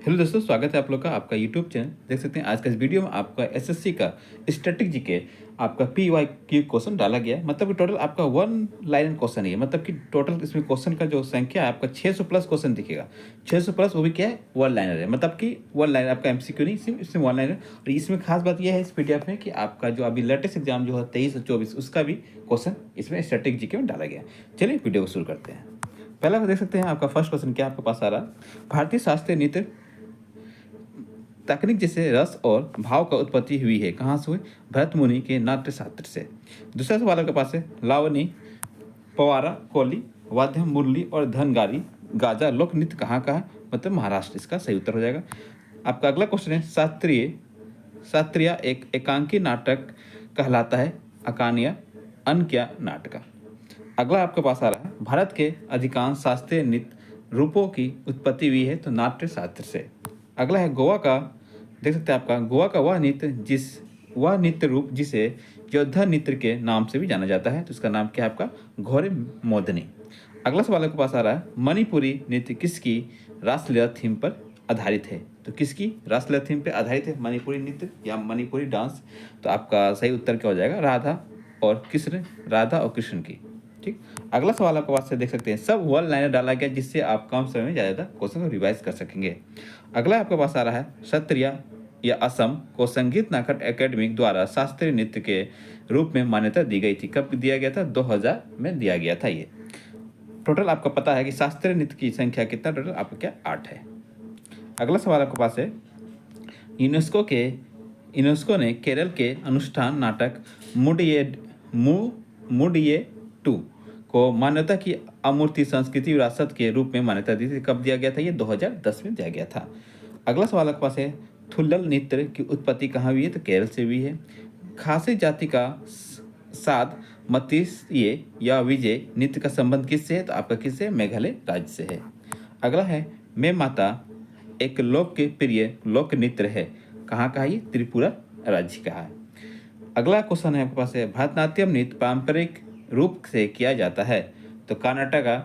Hello दोस्तों, स्वागत है आप लोग का आपका यूट्यूब चैनल। देख सकते हैं आज का इस वीडियो में आपका एसएससी का स्टैटिक जीके आपका पीवाईक्यू क्वेश्चन डाला गया है। मतलब कि टोटल आपका वन लाइन क्वेश्चन है। मतलब कि टोटल इसमें क्वेश्चन का जो संख्या है आपका 600 प्लस क्वेश्चन दिखेगा। 600 प्लस, वो भी क्या है, वन लाइनर है। मतलब कि वन लाइन आपका एमसीक्यू नहीं, सिर्फ इसमें वन लाइनर। और इसमें खास बात यह है इस पीडीएफ में कि आपका जो अभी लेटेस्ट एग्जाम जो है 23 और 24 उसका भी क्वेश्चन इसमें स्टैटिक जीके में डाला गया है। चलिए वीडियो को शुरू करते हैं। पहला देख सकते हैं आपका फर्स्ट क्वेश्चन क्या आपके पास आ रहा है। भारतीय शास्त्रीय नृत्य तकनीक जिससे रस और भाव का उत्पत्ति हुई है कहाँ से हुई? भरत मुनि के नाट्य शास्त्र से। दूसरा सवाल आपके पास है, लावनी, पवारा, कोली, वाद्य, मुरली और धनगारी गाजा लोक नृत्य कहाँ का है? मतलब महाराष्ट्र। इसका सही उत्तर हो जाएगा। आपका अगला क्वेश्चन है, शास्त्रीय शास्त्रीय एक एकांकी नाटक कहलाता है अकानिया अनक्या नाटका। अगला आपके पास आ रहा है, भारत के अधिकांश शास्त्रीय नृत्य रूपों की उत्पत्ति हुई है तो नाट्य शास्त्र से। अगला है गोवा का, देख सकते हैं आपका गोवा का वह नृत्य रूप जिसे योद्धा नृत्य के नाम से भी जाना जाता है, तो इसका नाम क्या है आपका? घोड़े मोदनी। अगला सवाल आपके पास आ रहा है, मणिपुरी नृत्य किसकी रासलीला थीम पर आधारित है? तो किसकी रासलीला थीम पर आधारित है मणिपुरी नृत्य या मणिपुरी डांस? तो आपका सही उत्तर क्या हो जाएगा? राधा और कृष्ण की। ठीक। अगला सवाल आपके पास से देख सकते हैं, सब वन लाइनर डाला गया जिससे आप कम समय में ज़्यादा क्वेश्चन को रिवाइज कर सकेंगे। अगला आपके पास आ रहा है, क्षत्रिय या असम को संगीत नाटक एकेडमी द्वारा शास्त्रीय नृत्य के रूप में मान्यता दी गई थी। कब दिया गया था? 2000 में दिया गया था। ये टोटल आपको पता है कि शास्त्रीय नृत्य की संख्या कितना? टोटल आपका क्या? 8 है। अगला सवाल आपके पास है, यूनेस्को ने केरल के अनुष्ठान नाटक मुडिये टू को मान्यता की अमूर्ति संस्कृति विरासत के रूप में मान्यता दी थी। कब दिया गया था? ये 2010 में दिया गया था। अगला सवाल आपके पास है, थुल्लल नृत्य की उत्पत्ति कहाँ हुई है? तो केरल से हुई है। खासी जाति का साध मतीय या विजय नृत्य का संबंध किससे है? तो आपका किससे? मेघालय राज्य से है। अगला है, मैं माता एक लोकप्रिय लोक नृत्य है, कहाँ का है? ये त्रिपुरा राज्य का है। अगला क्वेश्चन है आपके पास है, भरतनाट्यम नृत्य पारंपरिक रूप से किया जाता है तो कर्नाटका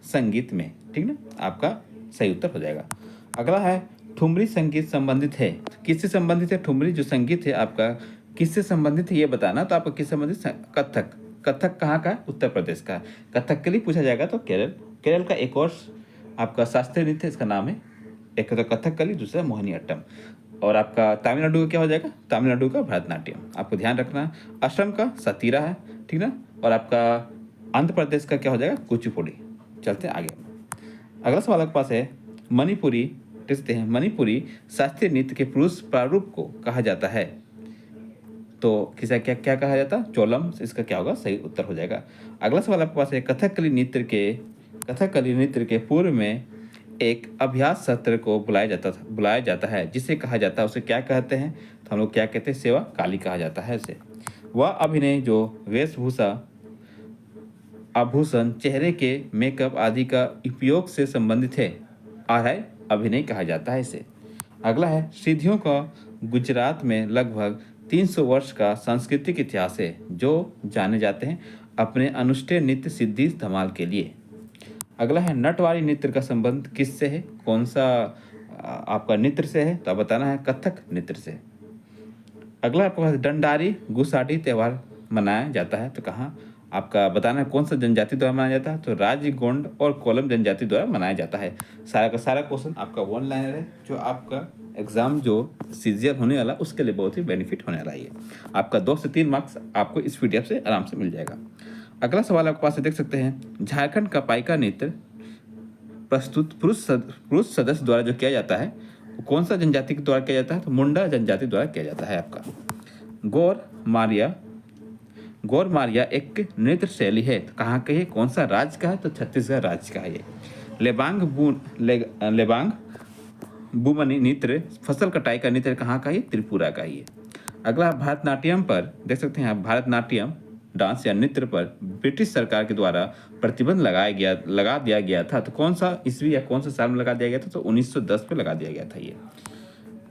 संगीत में। ठीक ना, आपका सही उत्तर हो जाएगा। अगला है, ठुमरी संगीत संबंधित है, किससे संबंधित है? ठुमरी जो संगीत है आपका किससे संबंधित है ये बताना। तो आपका किससे संबंधित? कथक। कथक कहाँ का? उत्तर प्रदेश का। कथकली पूछा जाएगा तो केरल का एक और आपका शास्त्रीय नृत्य, इसका नाम है, एक तो कथकली, दूसरा मोहिनीअट्टम। और आपका तमिलनाडु का क्या हो जाएगा? तमिलनाडु का भरतनाट्यम। आपको ध्यान रखना, असम का सतीरा है, ठीक ना। और आपका आंध्र प्रदेश का क्या हो जाएगा? कुचिपुड़ी। चलते हैं आगे। अगला सवाल आपके पास है, मणिपुरी देखते हैं, मणिपुरी शास्त्रीय नृत्य के पुरुष प्रारूप को कहा जाता है तो किसा क्या क्या कहा जाता? चोलम। इसका क्या होगा? सही उत्तर हो जाएगा। अगला सवाल आपके पास है, कथकली नृत्य के पूर्व में एक अभ्यास सत्र को बुलाया जाता है जिसे कहा जाता है, उसे क्या कहते हैं? तो हम लोग क्या कहते हैं? सेवा काली कहा जाता है इसे। वह अभिनय जो वेशभूषा, आभूषण, चेहरे के मेकअप आदि का उपयोग से संबंधित है, आर्य अभिनय कहा जाता है इसे। अगला है, सिद्धियों का गुजरात में लगभग 300 वर्ष का सांस्कृतिक इतिहास है जो जाने जाते हैं अपने अनुष्ठेय नृत्य सिद्धि धमाल के लिए। अगला है, नटवारी नृत्य का संबंध किससे है? कौन सा आपका नृत्य से है? तो आप बताना है कथक नृत्य से। अगला आपके पास, डंडारी गुसाडी त्यौहार मनाया जाता है तो कहाँ? आपका बताना है कौन सा जनजाति द्वारा मनाया जाता है? तो राज्य गोंड और कोलम जनजाति द्वारा मनाया जाता है। सारा का सारा क्वेश्चन आपका वन लाइनर है, जो आपका एग्जाम जो सीजीएल होने वाला उसके लिए बहुत ही बेनिफिट होने वाला है। आपका 2 से 3 मार्क्स आपको इस पीडीएफ से आराम से मिल जाएगा। अगला सवाल आपके पास देख सकते हैं, झारखंड का पाइका नृत्य प्रस्तुत पुरुष सदस्य द्वारा जो किया जाता है कौन सा जनजाति के द्वारा किया जाता है? तो मुंडा जनजाति द्वारा किया जाता है आपका। गौर मारिया एक नृत्य शैली है तो कहाँ का है? कौन सा राज्य का है? तो छत्तीसगढ़ राज्य का है ये। लेबांग बुमनी नृत्य फसल कटाई का नृत्य कहाँ का है? त्रिपुरा का ही है। अगला, भरतनाट्यम पर देख सकते हैं आप, भरतनाट्यम डांस या नृत्य पर ब्रिटिश सरकार के द्वारा प्रतिबंध लगा दिया गया था तो कौन सा ईस्वी या कौन सा साल में लगा दिया गया था? तो 1910 में लगा दिया गया था ये।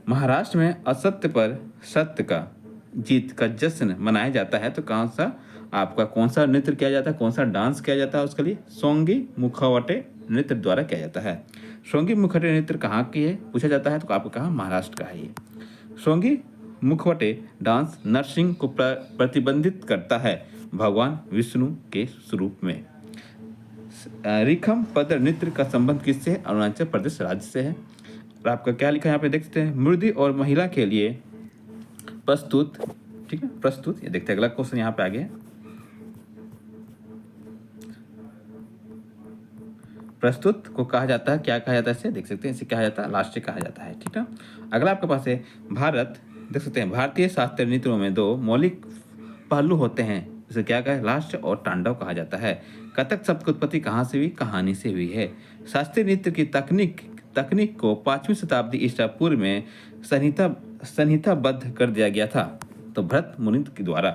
महाराष्ट्र में असत्य पर सत्य का जीत का जश्न मनाया जाता है तो कौन सा आपका कौन सा नृत्य किया जाता है? कौन सा डांस किया जाता है उसके लिए? सोंगी मुखवटे नृत्य द्वारा किया जाता है। श्रृंगी मुखटे नृत्य कहाँ की है पूछा जाता है तो आपको कहा महाराष्ट्र का है ये। श्रृंगी मुखवटे डांस नरसिंह को प्रतिबंधित करता है भगवान विष्णु के स्वरूप में। रिखम पद नृत्य का संबंध किससे है? अरुणाचल प्रदेश राज्य से है। और आपका क्या लिखा है यहाँ पे देख सकते हैं, मृदु और महिला के लिए प्रस्तुत, ठीक है प्रस्तुत। ये देखते हैं अगला क्वेश्चन यहाँ पे आगे है। प्रस्तुत को कहा जाता है, क्या कहा जाता है इसे देख सकते हैं, इसे कहा जाता है राष्ट्रीय कहा जाता है, ठीक है। अगला आपके पास है भारत, देख सकते हैं भारतीय शास्त्रीय नृत्यों में दो मौलिक पहलू होते हैं, इसे क्या कहा है, राष्ट्र और तांडव कहा जाता है। कथक शब्द की उत्पत्ति कहाँ से हुई? कहानी से हुई है। शास्त्रीय नृत्य की तकनीक को 5वीं शताब्दी ईसा पूर्व में संहिताबद्ध कर दिया गया था, तो भरत मुनि के द्वारा।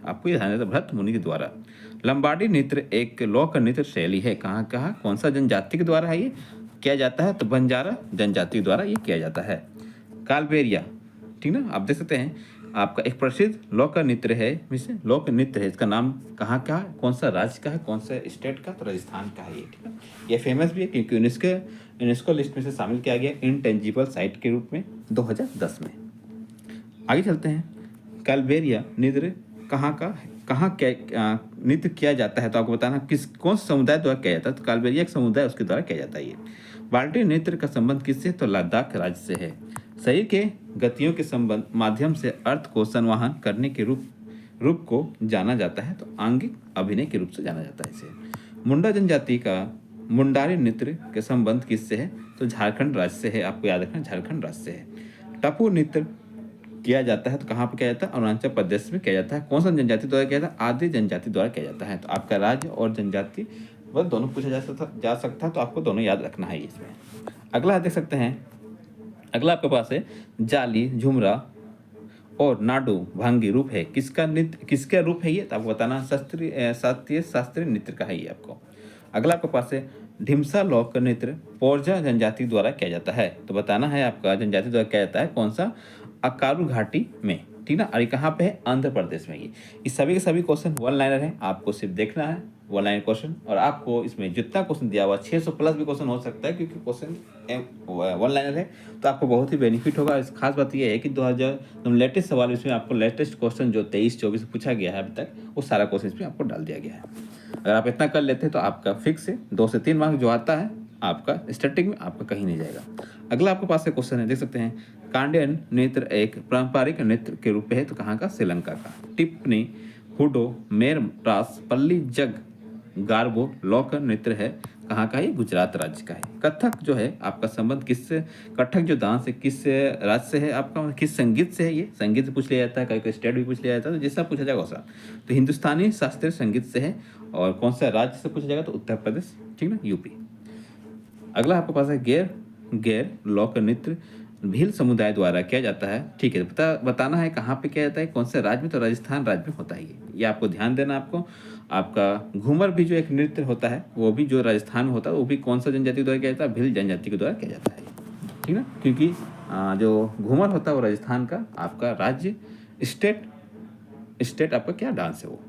आपको ये ध्यान देना, भरत मुनि के द्वारा। लंबाडी नृत्य एक लोक नृत्य शैली है, कहाँ कौन सा जनजाति के द्वारा है ये किया जाता है? तो बंजारा जनजाति के द्वारा ये किया जाता है। कालबेरिया, ठीक ना, आप देख सकते हैं आपका एक प्रसिद्ध लोक नृत्य है, लोक नृत्य है, इसका नाम कहाँ का, कौन सा राज्य का है, कौन सा स्टेट का? तो राजस्थान का है ये, ठीक है। ये फेमस भी है क्योंकि यूनेस्को लिस्ट में से शामिल किया गया इंटेंजिबल साइट के रूप में 2010 में। आगे चलते हैं, कालबेरिया नृत्य कहाँ का है, कहाँ क्या नृत्य किया जाता है, तो आपको बताना कौन सा समुदाय द्वारा किया जाता है? तो कालबेरिया एक समुदाय उसके द्वारा किया जाता है ये। बाल्टी नृत्य का संबंध किससे? तो लद्दाख राज्य से है। शरीर के गतियों के संबंध माध्यम से अर्थ को संवहन करने के रूप को जाना जाता है, तो आंगिक अभिनय के रूप से जाना जाता है इसे। मुंडा जनजाति का मुंडारी नृत्य के संबंध किससे है? तो झारखंड राज्य से है, आपको याद रखना झारखंड राज्य से है। टप्पू नृत्य किया जाता है, तो कहाँ पे किया जाता है? अरुणाचल प्रदेश में किया जाता है। कौन सा जनजाति द्वारा किया जाता है? आदि जनजाति द्वारा किया जाता है। तो आपका राज्य और जनजाति वह दोनों पूछा जा सकता है, तो आपको दोनों याद रखना है इसमें। अगला देख सकते हैं, अगला आपके पास है जाली, झुमरा और नाडू भांगी रूप है, किसका नृत्य, किसका रूप है ये? तो आपको बताना शास्त्रीय नृत्य का है ये आपको। अगला आपके पास है ढिमसा लोक नृत्य पोरजा जनजाति द्वारा किया जाता है, तो बताना है आपका जनजाति द्वारा किया जाता है कौन सा? अकारू घाटी में, ठीक ना। और ये कहाँ पे है? आंध्र प्रदेश में। ये सभी के सभी क्वेश्चन वन लाइनर है, आपको सिर्फ देखना है वन लाइन क्वेश्चन। और आपको इसमें जितना क्वेश्चन दिया हुआ 600 प्लस भी क्वेश्चन हो सकता है, क्योंकि क्वेश्चन वन लाइनर है, तो आपको बहुत ही बेनिफिट होगा। इस खास बात यह है कि 2000 लेटेस्ट सवाल इसमें आपको लेटेस्ट क्वेश्चन जो 23-24 पूछा गया है अभी तक, वो सारा क्वेश्चन इसमें आपको डाल दिया गया है। अगर आप इतना कर लेते हैं तो आपका फिक्स है 2 से 3 मार्क्स जो आता है आपका स्टैटिक में, आपका कहीं नहीं जाएगा। अगला आपके पास एक क्वेश्चन है, देख सकते हैं कांडियन नृत्य एक पारंपरिक नृत्य के रूप है, तो कहाँ का? श्रीलंका का। टिप्पणी, हुडो, मेर रास, पल्ली, जग, गार्बो लोक नृत्य है, कहाँ का? ये गुजरात राज्य का है। कथक जो है आपका संबंध किससे, कथक जो डांस है किस राज्य से है आपका, किस संगीत से है? ये संगीत से पूछ लिया जाता है, कहीं कोई स्टेट भी पूछ लिया जाता है, तो जैसा पूछा जाएगा वैसा। तो हिंदुस्तानी शास्त्रीय संगीत से है। और कौन सा राज्य से पूछा जाएगा? तो उत्तर प्रदेश, ठीक ना, यूपी। अगला आपके पास है गैर लोक नृत्य भील समुदाय द्वारा किया जाता है, ठीक है। बताना है कहाँ पे किया जाता है, कौन से राज्य में? तो राजस्थान राज्य में होता है ये आपको ध्यान देना। आपका घूमर भी जो एक नृत्य होता है, वो भी जो राजस्थान में होता है, वो भी कौन सा जनजाति द्वारा किया जाता है? भील जनजाति के द्वारा किया जाता है, ठीक ना। क्योंकि जो घूमर होता है वो राजस्थान का आपका राज्य स्टेट आपका क्या डांस है वो।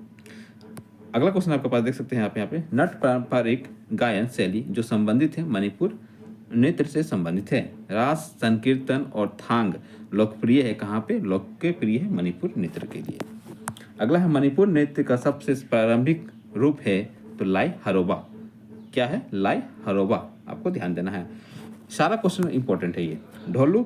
अगला क्वेश्चन आपके पास देख सकते हैं आप यहाँ पे, नट पारंपरिक गायन शैली जो संबंधित है मणिपुर नृत्य से संबंधित है। रास, संकीर्तन और थांग लोकप्रिय है, कहाँ पे? लोकप्रिय है मणिपुर नृत्य के लिए। अगला है मणिपुर नृत्य का सबसे प्रारंभिक रूप है, तो लाई हरोबा। क्या है? लाई हरोबा, आपको ध्यान देना है, सारा क्वेश्चन इंपॉर्टेंट है ये। ढोलू,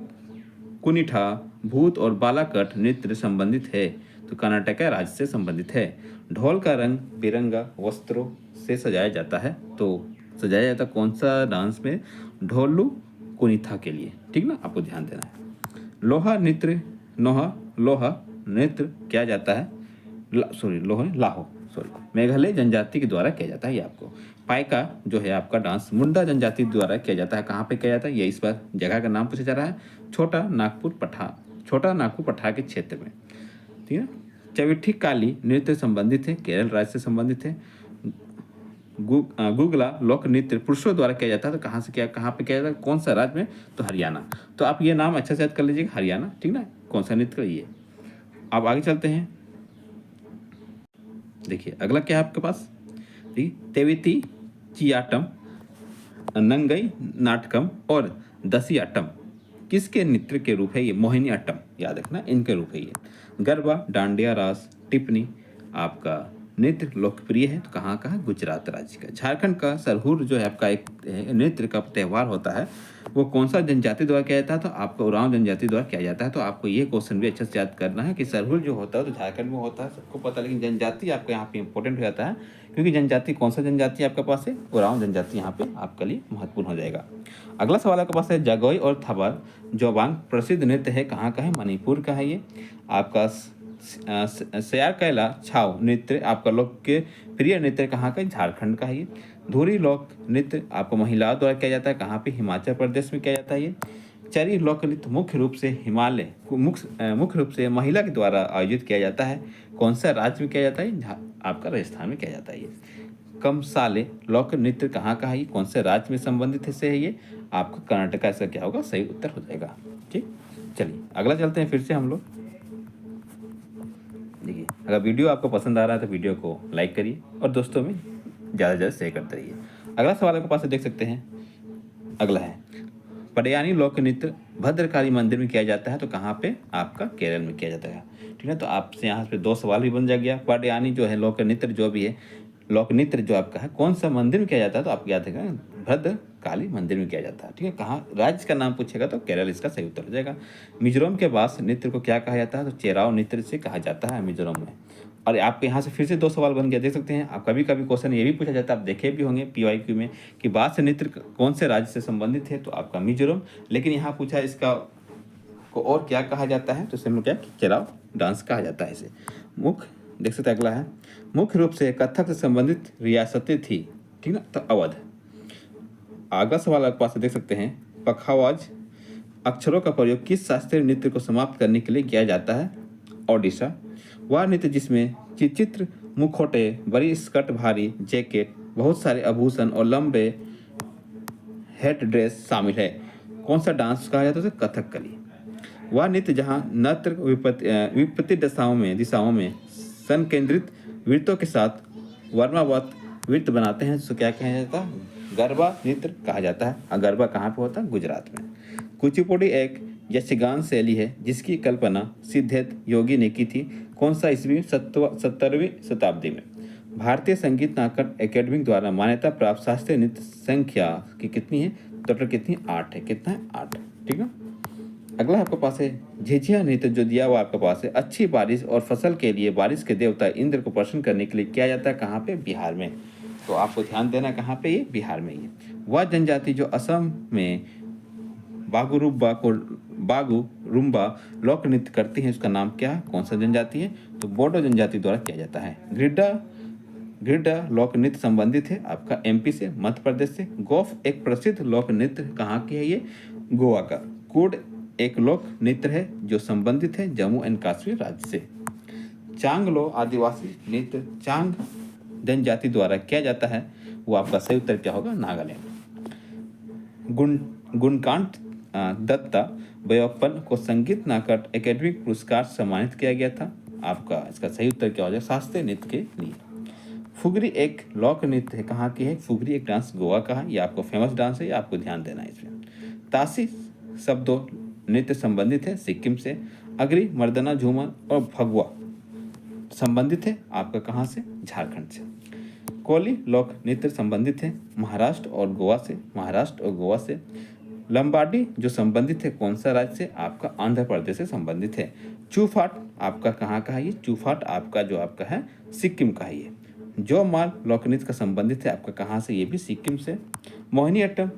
कुनिठा, भूत और बालाकट नृत्य संबंधित है, तो कर्नाटक राज्य से संबंधित है। ढोल का रंग बिरंगा वस्त्रों से सजाया जाता है, तो सजाया जाता कौन सा डांस में? ढोलू कुनिथा के लिए, ठीक ना, आपको ध्यान देना है। लोहा नृत्य किया जाता है, लाहो मेघालय जनजाति के द्वारा किया जाता है ये आपको। पाइका जो है आपका डांस मुंडा जनजाति द्वारा किया जाता है, कहाँ पे किया जाता है? ये इस बार जगह का नाम पूछा जा रहा है, छोटा नागपुर पठार के क्षेत्र में, ठीक है। चविट्ठी काली नृत्य संबंधित है, केरल राज्य से संबंधित है। गुगला लोक नृत्य पुरुषों द्वारा किया जाता है, तो कहाँ पे किया जाता है? कौन सा राज्य में? तो हरियाणा। तो आप ये नाम अच्छा से याद कर लीजिएगा, हरियाणा, ठीक ना, कौन सा नृत्य ये। अब आगे चलते हैं, देखिए अगला क्या है आपके पास, तेविती चियाटम नंगई नाटकम और दसियाटम किसके नृत्य के रूप है? ये मोहिनीअट्टम, याद रखना, इनके रूप है ये। गरबा, डांडिया रास, टिप्पणी आपका नृत्य लोकप्रिय है तो कहाँ का है? गुजरात राज्य का। झारखंड का सरहुल जो है आपका एक नृत्य का त्यौहार होता है, वो कौन सा जनजाति द्वारा किया जाता है? तो आपको उरांव जनजाति द्वारा किया जाता है। तो आपको ये क्वेश्चन भी अच्छे से याद करना है कि सरहुल जो होता है तो झारखंड में होता है, सबको पता है, लेकिन जनजाति आपको यहाँ पे इंपॉर्टेंट हो जाता है, क्योंकि जनजाति कौन सा जनजाति आपके पास है? उरांव जनजाति यहाँ पे आपके लिए महत्वपूर्ण हो जाएगा। अगला सवाल आपके पास है जगोई और थबर जोबांग प्रसिद्ध नृत्य है, कहाँ का है? मणिपुर का है ये। आपका सयार कैला छाव नृत्य आपका लोक के प्रिय नृत्य कहाँ का? झारखंड का है ये। धुरी लोक नृत्य आपको महिलाओं द्वारा किया जाता है, कहाँ पे? हिमाचल प्रदेश में किया जाता है ये। चरी लोक नृत्य मुख्य रूप से मुख्य रूप से महिला के द्वारा आयोजित किया जाता है, कौन सा राज्य में किया जाता है? आपका राजस्थान में किया जाता है ये। कमसाले लोक नृत्य कहाँ का है ये? कौन से राज्य में संबंधित से है ये? आपका कर्नाटक। इसका क्या होगा? सही उत्तर हो जाएगा। ठीक, चलिए अगला चलते हैं फिर से हम लोग। देखिए, अगर वीडियो आपको पसंद आ रहा है तो वीडियो को लाइक करिए और दोस्तों में ज़्यादा से ज़्यादा शेयर करते रहिए। अगला सवाल आपके पास देख सकते हैं, अगला है पडयानी लोक नृत्य भद्रकाली मंदिर में किया जाता है, तो कहाँ पे? आपका केरल में किया जाता है। ठीक है, तो आपसे यहाँ पे 2 सवाल भी बन जा गया। पडयानी जो है लोक नृत्य जो भी है, लोक नृत्य जो आपका है कौन सा मंदिर में किया जाता है? तो आपको याद है भद्रकाली मंदिर में किया जाता है। ठीक है, कहाँ राज्य का नाम पूछेगा तो केरल इसका सही उत्तर हो जाएगा। मिजोरम के बास नृत्य को क्या कहा जाता है? तो चेराव नृत्य से कहा जाता है मिजोरम में। और आपके यहाँ से फिर से 2 सवाल बन गया, देख सकते हैं आप। कभी कभी क्वेश्चन ये भी पूछा जाता है, आप देखे भी होंगे PYQ में, कि बास नृत्य कौन से राज्य से संबंधित है? तो आपका मिजोरम। लेकिन यहाँ पूछा इसका को और क्या कहा जाता है? तो इसे हम लोग क्या, चेराव डांस कहा जाता है इसे। मुख्य देख सकते हैं, अगला है मुख्य रूप से कथक से संबंधित रियासतें थी, ठीक ना, तो अवध। अगला सवाल आपके पास देख सकते हैं, पखावाज अक्षरों का प्रयोग किस शास्त्रीय नृत्य को समाप्त करने के लिए किया जाता है? ओडिशा। वह नृत्य जिसमें चित्र मुखौटे, बड़ी स्कर्ट, भारी जैकेट, बहुत सारे आभूषण और लंबे हेड ड्रेस शामिल है, कौन सा डांस कहा जाता है? कथकली। वह नृत्य जहाँ नत्र विपत्ति दिशाओं में संकेंद्रित वृत्तों के साथ वर्मावत वृत्त बनाते हैं, तो क्या कहा जाता है? गरबा नृत्य कहा जाता है। और गरबा कहाँ पे होता है? गुजरात में। कुचिपुड़ी एक यक्षगान शैली है जिसकी कल्पना सिद्धेश योगी ने की थी, कौन सा ईस्वी? 17वीं शताब्दी में। भारतीय संगीत नाटक एकेडमी द्वारा मान्यता प्राप्त शास्त्रीय नृत्य संख्या की कितनी है? टोटल कितनी? 8 है। कितना है? 8। ठीक है, अगला आपके पास है झिझिया नृत्य जो दिया हुआ आपके पास है, अच्छी बारिश और फसल के लिए बारिश के देवता इंद्र को प्रसन्न करने के लिए किया जाता है, कहाँ पे? बिहार में। तो आपको ध्यान देना कहाँ पे? ये बिहार में ही। वह जनजाति जो असम में बागुरुम्बा लोक नृत्य करती है, उसका नाम क्या? कौन सा जनजाति है? तो बोडो जनजाति द्वारा किया जाता है। गिरडा लोक नृत्य संबंधित है आपका MP से, मध्य प्रदेश से। गोफ एक प्रसिद्ध लोक नृत्य कहाँ की है? ये गोवा का। कुड एक लोक नृत्य है जो संबंधित है जम्मू एंड कश्मीर राज्य से। चांगलो आदिवासी नृत्य चांग जनजाति द्वारा किया जाता है, वो आपका सही उत्तर क्या होगा? नागालैंड। गुणकांत दत्ता बयोप्पन को संगीत नाटक एकेडमी पुरस्कार से सम्मानित किया गया था, आपका इसका सही उत्तर क्या हो जाएगा? शास्त्रीय नृत्य के लिए। फुगरी एक लोक नृत्य है, कहाँ की है? फुगरी एक डांस गोवा का है, ये आपको फेमस डांस है, ये आपको ध्यान देना है इसमें। तासी शब्दों नृत्य संबंधित है सिक्किम से। अगरी, मर्दना, झूमर और भगवा संबंधित है आपका कहाँ से? झारखंड से। कोली लोक नृत्य संबंधित है महाराष्ट्र और गोवा से। लंबाडी जो संबंधित है कौन सा राज्य से? आपका आंध्र प्रदेश से संबंधित है। चूफाट आपका कहाँ का है? ये चूफाट आपका जो आपका है सिक्किम का है ये। जो माल लोक नृत्य का संबंधित है आपका कहाँ से? ये भी सिक्किम से। मोहिनीअट्टम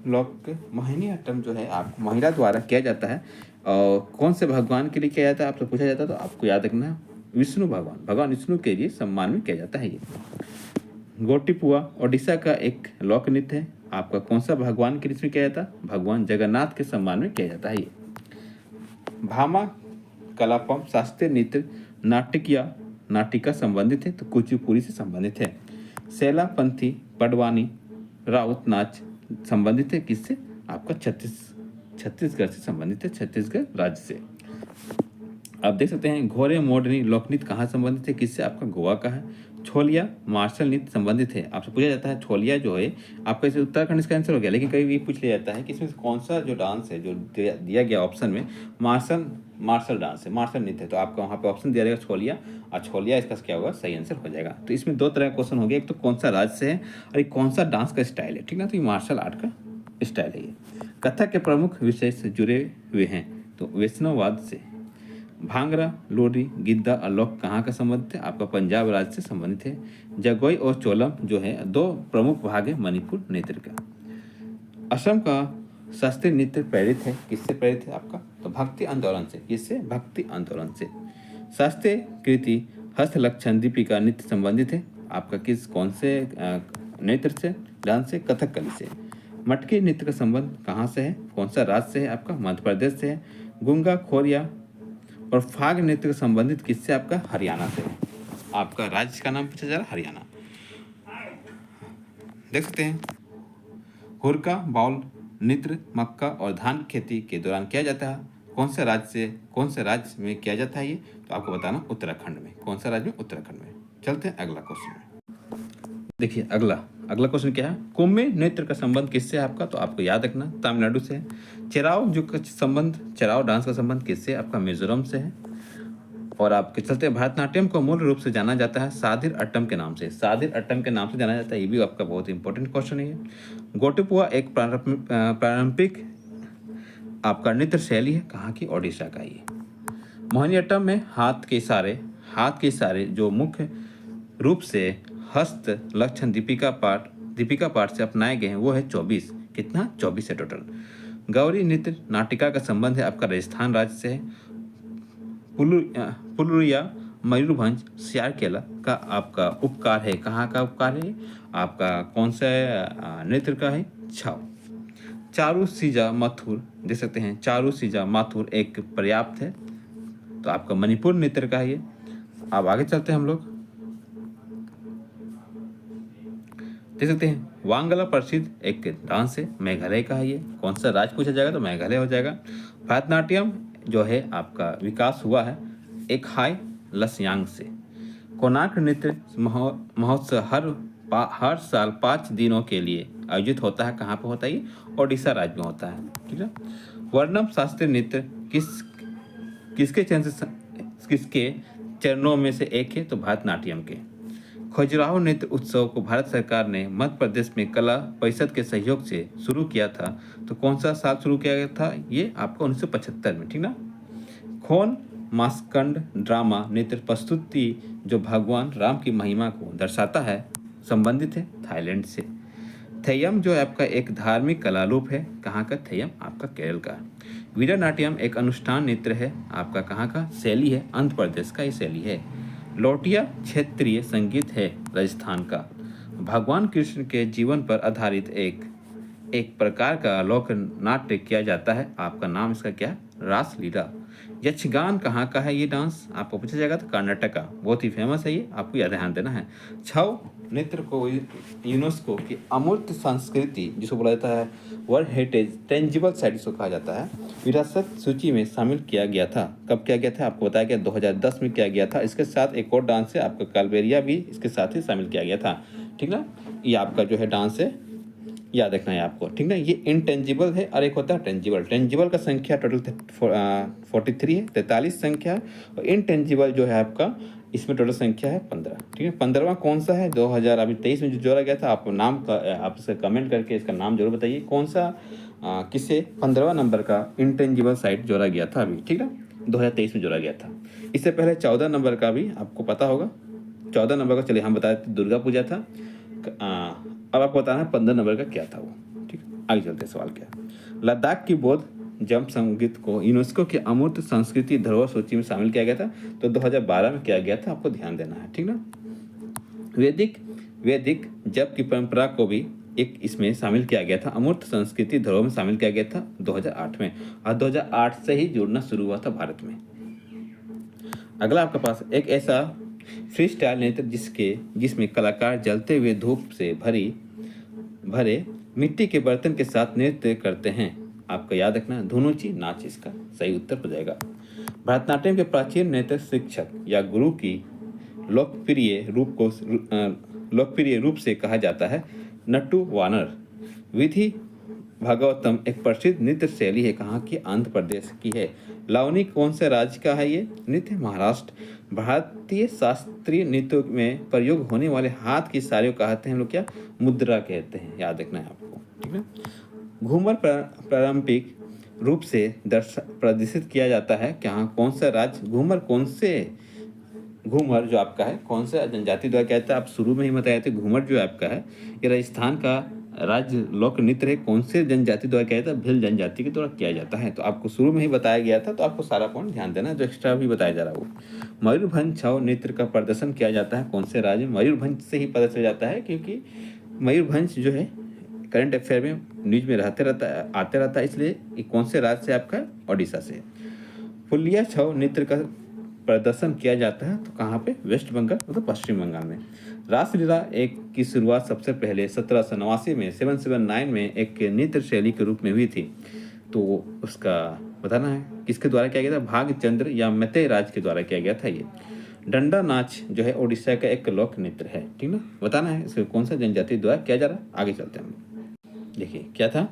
जो है आपको महिला द्वारा किया जाता है, और कौन से भगवान के लिए किया जाता है आपसे पूछा जाता है, तो आपको याद रखना है विष्णु भगवान विष्णु के लिए सम्मान में किया जाता है ये। गोटीपुआ ओडिशा का एक लोक नृत्य है, आपका कौन सा भगवान के लिए किया जाता है? भगवान जगन्नाथ के सम्मान में किया जाता है ये। भामा कलापम शास्त्रीय नृत्य नाटिका संबंधित है, तो कुचिपुड़ी से संबंधित है। सैलापंथी पडवानी राउत नाच संबंधित है किससे? आपका छत्तीसगढ़ से संबंधित है, छत्तीसगढ़ राज्य से। आप देख सकते हैं घोड़े मोडनी लोकनृत्य कहाँ संबंधित है? किससे? आपका गोवा का है। छोलिया मार्शल नृत्य संबंधित है। आपसे पूछा जाता है छोलिया जो है आपका, इसे उत्तराखंड इसका आंसर हो गया, लेकिन कभी भी पूछ लिया जाता है कि इसमें से कौन सा जो डांस है जो दिया गया ऑप्शन में मार्शल डांस है, मार्शल नृत्य है, तो आपका वहाँ पे ऑप्शन दिया रहेगा छोलिया, और छोलिया इसका क्या होगा, सही आंसर हो जाएगा। तो इसमें दो तरह का क्वेश्चन हो गया, एक तो कौन सा राज्य से है और एक कौन सा डांस का स्टाइल है, ठीक ना। तो ये मार्शल आर्ट का स्टाइल है। ये कथक के प्रमुख विषय से जुड़े हुए हैं, तो वैष्णववाद से। भांगड़ा, लोरी, गिद्दा और लोक कहाँ का संबंधित है, आपका पंजाब राज्य से संबंधित है। जगोई और चोलम जो है दो प्रमुख भाग है मणिपुर नृत्य का। असम का शास्त्रीय नृत्य प्रेरित है, किससे प्रेरित है आपका, तो भक्ति आंदोलन से। किससे, भक्ति आंदोलन से। शास्त्रीय कृति हस्तलक्षण दीपिका नृत्य संबंधित है, आपका किस कौन से नृत्य से, डांस से, कथकली से। मटकी नृत्य का संबंध कहाँ से है, कौन सा राज्य से है आपका, मध्य प्रदेश से है। गुंगा, खोरिया और फाग नृत्य का संबंधित किससे, आपका हरियाणा से है। आपका राज्य का नाम पूछा जा रहा है, हरियाणा। देख सकते हैं हुरका बाउल नृत्य मक्का और धान की खेती के दौरान किया जाता है, कौन से राज्य में किया जाता है ये, तो आपको बताना उत्तराखंड में। कौन सा राज्य में, उत्तराखंड में। चलते हैं अगला क्वेश्चन में। देखिए अगला क्वेश्चन क्या है, कुम्मे नृत्य का संबंध किससे है आपका, तो आपको याद रखना तमिलनाडु से है। चेराव डांस का संबंध किससे, आपका मिजोरम से है। और आपके चलते भरतनाट्यम को मूल रूप से जाना जाता है सादिर अट्टम के नाम से, जाना जाता है, ये भी आपका बहुत इंपॉर्टेंट क्वेश्चन है। गोटिपुआ एक पारंपरिक आपका नृत्य शैली है, कहाँ की, ओडिशा का। ये मोहिनीअट्टम में हाथ के इशारे जो मुख्य रूप से हस्त लक्षण दीपिका पाठ से अपनाए गए हैं वो है 24, कितना, 24 है टोटल। गौरी नृत्य नाटिका का संबंध है आपका राजस्थान राज्य से है। पुलुरिया मयूरभंज सियारकेला का आपका उपकार है, कहाँ का उपकार है, आपका कौन सा नृत्य का है, छाव। चारू सीजा माथुर, देख सकते हैं चारू सीजा माथुर एक पर्याप्त है, तो आपका मणिपुर नृत्य का है ये। अब आगे चलते हैं हम लोग, देख सकते हैं वांगला प्रसिद्ध एक डांस है, मेघालय का है ये, कौन सा राज्य पूछा जाएगा, तो मेघालय हो जाएगा। भरतनाट्यम जो है आपका विकास हुआ है एक हाई लसयांग से। कोणार्क नृत्य महोत्सव हर साल 5 दिनों के लिए आयोजित होता है, कहाँ पे होता है ये, ओडिशा राज्य में होता है, ठीक है। वर्णम शास्त्रीय नृत्य किसके चरणों में से एक है, तो भरतनाट्यम के। खजुराहो नृत्य उत्सव को भारत सरकार ने मध्य प्रदेश में कला परिषद के सहयोग से शुरू किया था, तो कौन सा साल शुरू किया गया था, ये आपका 1975 में, ठीक ना। खोन मास्कंड ड्रामा नृत्य प्रस्तुति जो भगवान राम की महिमा को दर्शाता है, संबंधित है थाईलैंड से। थेयम जो है आपका एक धार्मिक कला रूप है, कहाँ का, थेयम आपका केरल का। वीरनाट्यम एक अनुष्ठान नृत्य है, आपका कहाँ का, शैली है, आंध्र प्रदेश का ये शैली है। लौटिया क्षेत्रीय संगीत है, राजस्थान का। भगवान कृष्ण के जीवन पर आधारित एक प्रकार का लोक नाट्य किया जाता है, आपका नाम इसका क्या है, रासलीला। यक्षगान कहाँ का है ये डांस, आपको पूछा जाएगा, तो कर्नाटक का, बहुत ही फेमस है ये, आपको यह ध्यान देना है। छऊ नृत्य को यूनेस्को की अमूर्त संस्कृति जिसको बोला जाता है वर्ल्ड हेरिटेज टेंजिबल साइट को कहा जाता है, विरासत सूची में शामिल किया गया था। कब किया गया था, आपको बताया गया 2010 में किया गया था। इसके साथ एक और डांस है आपका कालबेरिया भी इसके साथ ही शामिल किया गया था, ठीक ना। ये आपका जो है डांस है, याद रखना है आपको, ठीक ना। ये इनटेंजिबल है और एक होता है टेंजिबल। टेंजिबल का संख्या टोटल 43 है, 43 संख्या है, और इनटेंजिबल जो है आपका इसमें टोटल संख्या है 15, ठीक है। 15वां कौन सा है, 2023 में जो जोड़ा गया था, आप नाम का आप इसका कमेंट करके इसका नाम जरूर बताइए, कौन सा किसे 15वां नंबर का इनटेंजिबल साइट जोड़ा गया था अभी, ठीक है, 2023 में जोड़ा गया था। इससे पहले 14 नंबर का भी आपको पता होगा, 14 नंबर का चलिए हम बताए थे दुर्गा पूजा था। अब आपको बताना है 15 नंबर का क्या था वो, ठीक है। आगे चलते सवाल क्या है, लद्दाख की बौद्ध जंप संगीत को यूनेस्को की अमूर्त संस्कृति धरोहर सूची में शामिल किया गया था, तो 2012 में किया गया था, आपको ध्यान देना है, ठीक ना। वैदिक जप की परंपरा को भी एक इसमें शामिल किया गया था, अमूर्त संस्कृति धरोहर में शामिल किया गया था 2008 में, और 2008 से ही जुड़ना शुरू हुआ था भारत में। अगला आपके पास एक ऐसा फ्री स्टाइल नृत्य जिसमें कलाकार जलते हुए धूप से भरे मिट्टी के बर्तन के साथ नृत्य करते हैं, आपको याद रखना धुनुची नाच इसका सही उत्तर हो जाएगा। भरतनाट्यम के प्राचीन नृत्य शिक्षक या गुरु की लोकप्रिय रूप से कहा जाता है नट्टू वानर। विधि भागवतम एक प्रसिद्ध नृत्य शैली है, कहाँ की? आंध्र प्रदेश की है। लावनी कौन से राज्य का है ये नृत्य? महाराष्ट्र। भारतीय शास्त्रीय नृत्यों में प्रयोग होने वाले हाथ की साड़ियों कहते हैं हम लोग क्या? मुद्रा कहते हैं, याद रखना है आपको, ठीक है। घूमर पारंपरिक रूप से प्रदर्शित किया जाता है क्या? कौन सा राज्य? घूमर कौन से? घूमर जो आपका है कौन सा जनजाति द्वारा किया जाता है? आप शुरू में ही बताए थे, घूमर जो आपका है ये राजस्थान का राज्य लोक नृत्य है। कौन से जनजाति द्वारा किया जाता है? भिल जनजाति के द्वारा किया जाता है। तो आपको शुरू में ही बताया गया था, तो आपको सारा पॉइंट ध्यान देना, जो एक्स्ट्रा भी बताया जा रहा है वो। मयूरभंज छऊ नृत्य का प्रदर्शन किया जाता है कौन से राज्य? मयूरभंज से ही पता चल जाता है, क्योंकि मयूरभंज जो है करंट अफेयर में न्यूज में आते रहता है, इसलिए ये कौन से राज्य से आपका? ओडिशा से। फुलिया छऊ नृत्य का प्रदर्शन किया जाता है तो कहाँ पे? वेस्ट बंगाल, मतलब पश्चिम बंगाल में। रासलीला एक की शुरुआत सबसे पहले 1789 में 779 में एक नृत्य शैली के रूप में हुई थी। तो उसका बताना है किसके द्वारा किया गया था? भागचंद्र या मैतेय राज के द्वारा किया गया था ये। डंडा नाच जो है उड़ीसा का एक लोक नृत्य है, ठीक ना। बताना है इसको कौन सा जनजाति द्वारा किया जा रहा है। आगे चलते हैं हम। देखिए क्या था,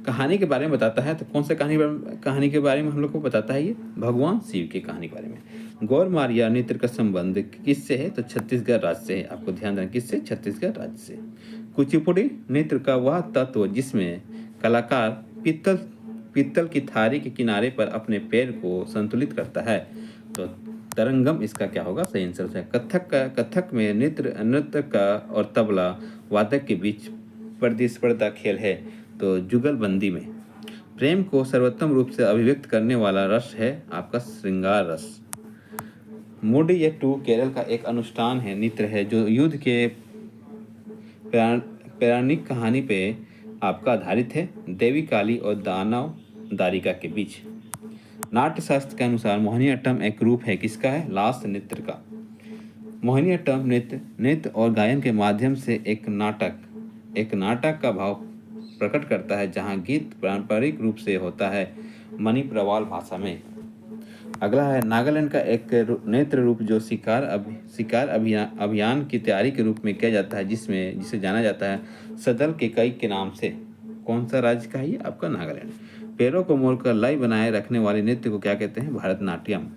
कहानी के बारे में बताता है। तो कौन सा कहानी के बारे में हम लोग को बताता है? ये भगवान शिव की कहानी के बारे में। गौर मारिया नृत्य का संबंध किससे है? तो छत्तीसगढ़ राज्य से है। आपको ध्यान देना, किससे? छत्तीसगढ़ राज्य से। कुचिपुड़ी नृत्य का वह तत्व जिसमें कलाकार पीतल की थाली के किनारे पर अपने पैर को संतुलित करता है, तो तरंगम इसका क्या होगा? सही आंसर है। कथक में नृत्य का और तबला वादक के बीच प्रतिस्पर्धा खेल है, तो जुगलबंदी में। प्रेम को सर्वोत्तम रूप से अभिव्यक्त करने वाला रस है आपका श्रृंगार रस। मोडियट्टू केरल का एक अनुष्ठान है, नृत्य है, जो युद्ध के पौराणिक कहानी पे आपका आधारित है, देवी काली और दानव दारिका के बीच। नाट्य शास्त्र के अनुसार मोहिनीअट्टम एक रूप है किसका? है लास्य नृत्य का। मोहिनीअट्टम नृत्य और गायन के माध्यम से एक नाटक का भाव प्रकट करता है, जहां गीत पारंपरिक रूप से होता है मणिप्रवाल भाषा में। अगला है नागालैंड का एक नृत्य रूप जो शिकार अभियान की तैयारी के रूप में किया जाता है, जिसे जाना जाता है सदल के कई के नाम से। कौन सा राज्य का है ये? आपका नागालैंड। पैरों को मोड़कर लय बनाए रखने वाले नृत्य को क्या कहते हैं? भरतनाट्यम।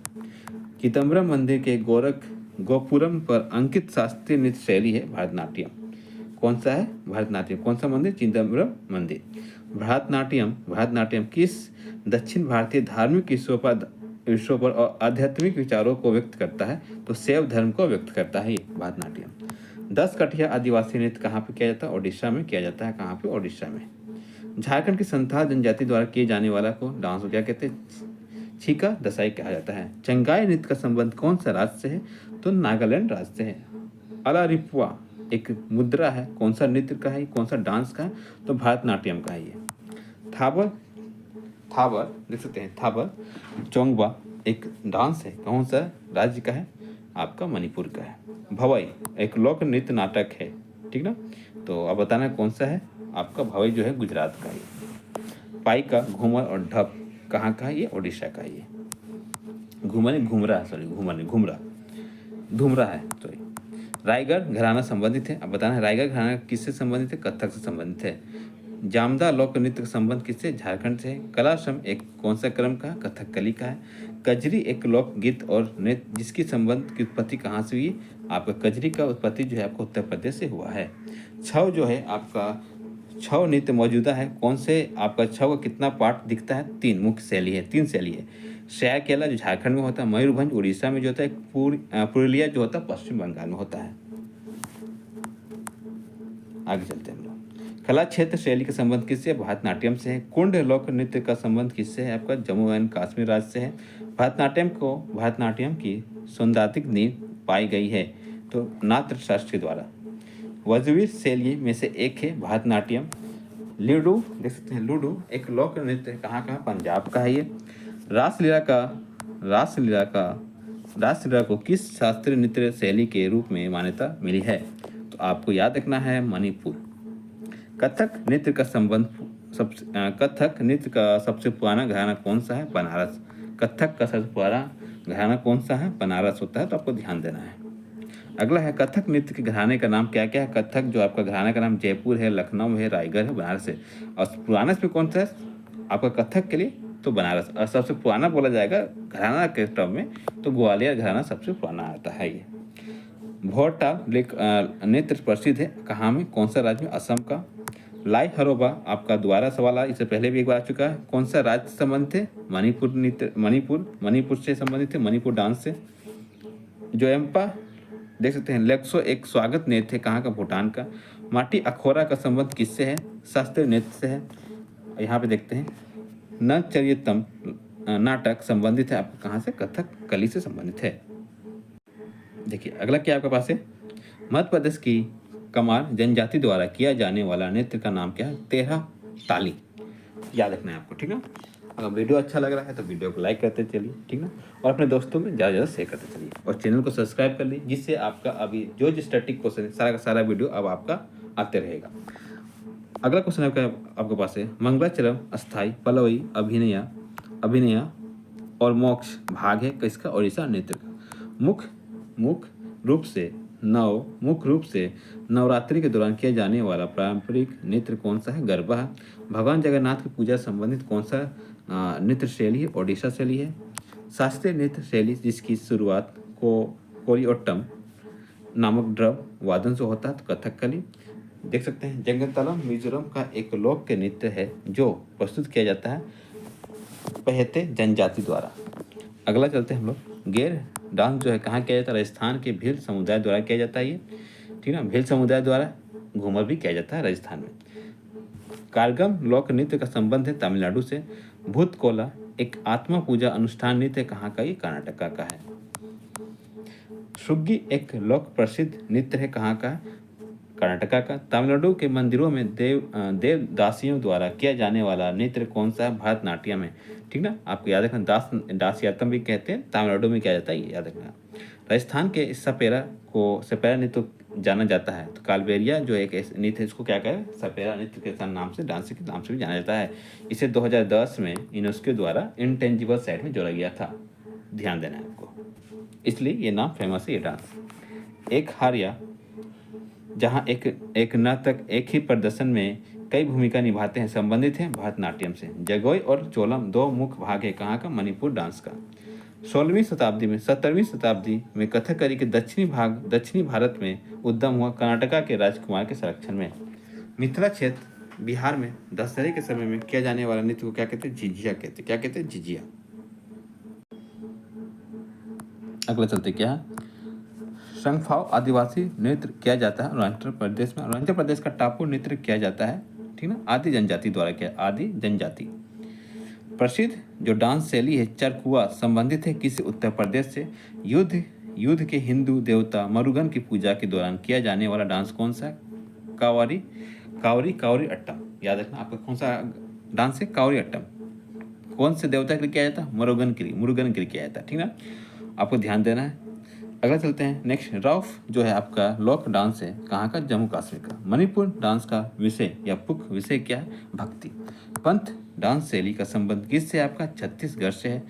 चिदम्बरम मंदिर के गोपुरम पर अंकित शास्त्रीय नृत्य शैली है भरतनाट्यम। कौन सा है? भरतनाट्यम। कौन सा मंदिर? चिदम्बरम मंदिर। भरतनाट्यम किस दक्षिण भारतीय धार्मिक विषयों पर और आध्यात्मिक विचारों को व्यक्त करता है? तो शैव धर्म को व्यक्त करता है ये भरतनाट्यम। 10 कठिया आदिवासी नृत्य कहाँ पे किया जाता है? ओडिशा में किया जाता है। कहाँ पे? ओडिशा में। झारखंड की संथाल जनजाति द्वारा किए जाने वाला को डांस को क्या कहते हैं? छीका दसाई कहा जाता है। चंगाई नृत्य का संबंध कौन सा राज्य से है? तो नागालैंड राज्य से है। अलारिपुआ एक मुद्रा है, कौन सा नृत्य का है? कौन सा डांस का है? तो भरतनाट्यम का है ये। थाबर देख सकते हैं, थाबर चोंगबा एक डांस है, कौन सा राज्य का है? आपका मणिपुर का है। भवई एक लोक नृत्य नाटक है, ठीक ना। तो अब बताना कौन सा है? आपका भवई जो है गुजरात का है। पाई का घूमर और ढप कहाँ का है? ये ओडिशा का है। ये घूमरा है, सॉरी। रायगढ़ घराना संबंधित है। अब बताना है रायगढ़ घराना किससे संबंधित है? कथक से संबंधित है। जामदा लोक नृत्य का संबंध किससे? झारखंड से है। कलाश्रम एक कौन सा क्रम का? कथकली का है। कजरी एक लोक गीत और नृत्य जिसकी संबंध की उत्पत्ति कहाँ से हुई? आपका कजरी का उत्पत्ति जो है आपको उत्तर प्रदेश से हुआ है। छऊ जो है आपका छऊ नृत्य मौजूदा है कौन से? आपका छऊ का कितना पार्ट दिखता है? 3 मुख्य शैली है, 3 शैली है। सरायकेला जो झारखंड में होता है, मयूरभंज उड़ीसा में जो होता है, पुरुलिया जो होता है पश्चिम बंगाल में होता है। आगे चलते हैं हम लोग। कला क्षेत्र शैली का संबंध किससे? भरतनाट्यम से है। कुंड लोक नृत्य का संबंध किससे है? आपका जम्मू एंड कश्मीर राज्य से है। भरतनाट्यम की सौंदातिक नींव पाई गई है तो नाट्य शास्त्र के द्वारा। वज्रवीर शैली में से एक है भरतनाट्यम। लूडो देख सकते हैं, लूडो एक लोक नृत्य कहाँ का? पंजाब का है ये। रासलीला को किस शास्त्रीय नृत्य शैली के रूप में मान्यता मिली है? तो आपको याद रखना है मणिपुर। कथक नृत्य का सबसे पुराना घराना कौन सा है? बनारस। कथक का सबसे पुराना घराना कौन सा है? बनारस होता है, तो आपको ध्यान देना है। अगला है कथक नृत्य के घराने का नाम क्या क्या है। कथक जो आपका घराने का नाम जयपुर है, लखनऊ है, रायगढ़ है, बनारस है। और पुराना इसमें कौन सा है आपका कथक के लिए, तो बनारस। और सबसे पुराना बोला जाएगा घराना के टर्म में तो ग्वालियर घराना सबसे पुराना आता है। ये भोरताल नृत्य प्रसिद्ध है कहाँ में, कौन सा राज्य में, असम का। लाई हरोबा आपका दोबारा सवाल आया, इससे पहले भी एक बार आ चुका है। कौन सा राज्य से संबंधित है, मणिपुर नृत्य, मणिपुर से संबंधित है, मणिपुर डांस से। जोयम्पा देख सकते हैं लेक्सो एक स्वागत नृत्य है कहाँ का, भूटान का। माटी अखोरा का संबंध किससे है, शास्त्रीय नृत्य से है। यहाँ पे देखते हैं न चरितम नाटक संबंधित है आपका कहाँ से, कथक कली से संबंधित है। देखिए अगला क्या आपके पास है, मध्य प्रदेश की कमार जनजाति द्वारा किया जाने वाला नृत्य का नाम क्या है, तेरह ताली। याद रखना है आपको, ठीक ना। अगर वीडियो अच्छा लग रहा है तो वीडियो को लाइक करते चलिए, ठीक ना। और अपने दोस्तों में ज़्यादा ज़्यादा शेयर करते चलिए और चैनल को सब्सक्राइब कर लीजिए, जिससे आपका अभी जो स्टैटिक क्वेश्चन है सारा का सारा वीडियो अब आपका आते रहेगा। अगला क्वेश्चन आपके पास है मंगलाचरम अस्थाई पल्लवी अभिनय और मोक्ष भाग है किसका, ओडिशा नृत्य का। मुख्य रूप से नवरात्रि के दौरान किया जाने वाला पारंपरिक नृत्य कौन सा है, गरबा है। भगवान जगन्नाथ की पूजा संबंधित कौन सा नृत्य शैली है, ओडिशा शैली है। शास्त्रीय नृत्य शैली जिसकी शुरुआत कोरियोट्टम नामक द्रव वादन से होता है तो कथकली। देख सकते हैं जंगतलम मिजोरम का एक लोक नृत्य है जो प्रस्तुत किया जाता है पहते जनजाति द्वारा। अगला चलते हैं हम लोग, गेर डांस जो है कहाँ किया जाता है, राजस्थान के भील समुदाय द्वारा किया जाता है ये, ठीक ना। भील समुदाय द्वारा घूमर भी किया जाता है राजस्थान में। कारगम लोक नृत्य का संबंध है तमिलनाडु से। भूत कोला एक आत्मा पूजा अनुष्ठान नृत्य कहाँ का, ये कर्नाटका का है। सुग्गी एक लोक प्रसिद्ध नृत्य है कहाँ का, कर्नाटका का। तमिलनाडु के मंदिरों में देवदासियों द्वारा किया जाने वाला नृत्य कौन सा है, भरतनाट्यम है, ठीक ना। आपको याद रखना, दासयातम भी कहते हैं, तमिलनाडु में किया जाता है, ये याद रखना। राजस्थान के सपेरा नृत्य जाना जाता है तो कालबेरिया जो एक नृत्य है इसको क्या कहें, सपेरा नृत्य के नाम से, डांस के नाम से भी जाना जाता है। इसे 2010 में यूनेस्को द्वारा इंटेंजिबल साइट में जोड़ा गया था, ध्यान देना है आपको, इसलिए ये नाम फेमस है ये डांस। एक हारिया जहाँ एक नर्तक एक ही प्रदर्शन में कई भूमिका निभाते हैं संबंधित हैं भरतनाट्यम से। जगोई और चोलम दो मुख्य भाग है कहाँ का, मणिपुर डांस का। 17वीं शताब्दी में कथकली के दक्षिणी भारत में उद्गम हुआ कर्नाटका के राजकुमार के संरक्षण में। मिथिला क्षेत्र बिहार में दशहरे के समय में किया जाने वाला नृत्य को क्या कहते हैं, झिझिया कहते हैं। क्या कहते हैं, झिझिया। अगला चलते क्या, संगफाव आदिवासी नृत्य किया जाता है अरुणाचल प्रदेश में। अरुणाचल प्रदेश का टापू नृत्य किया जाता है, ठीक ना, आदि जनजाति द्वारा किया, आदि जनजाति। प्रसिद्ध जो डांस शैली है चरकुआ संबंधित है किसी उत्तर प्रदेश से। युद्ध के हिंदू देवता मरुगन की पूजा के दौरान किया जाने वाला डांस कौन सा है, कावरी अट्टम। याद रखना आपका कौन सा डांस है, कावरी अट्टम। कौन से देवता के लिए किया जाता है, मुरुगन के लिए किया जाता है, ठीक ना, आपको ध्यान देना है। अगला चलते हैं नेक्स्ट, रॉफ जो है आपका लोक डांस है कहाँ का, जम्मू कश्मीर का। मणिपुर डांस का विषय या मुख्य विषय क्या है, भक्ति। पंथ डांस शैली का संबंध किससे आपका, छत्तीसगढ़ से है।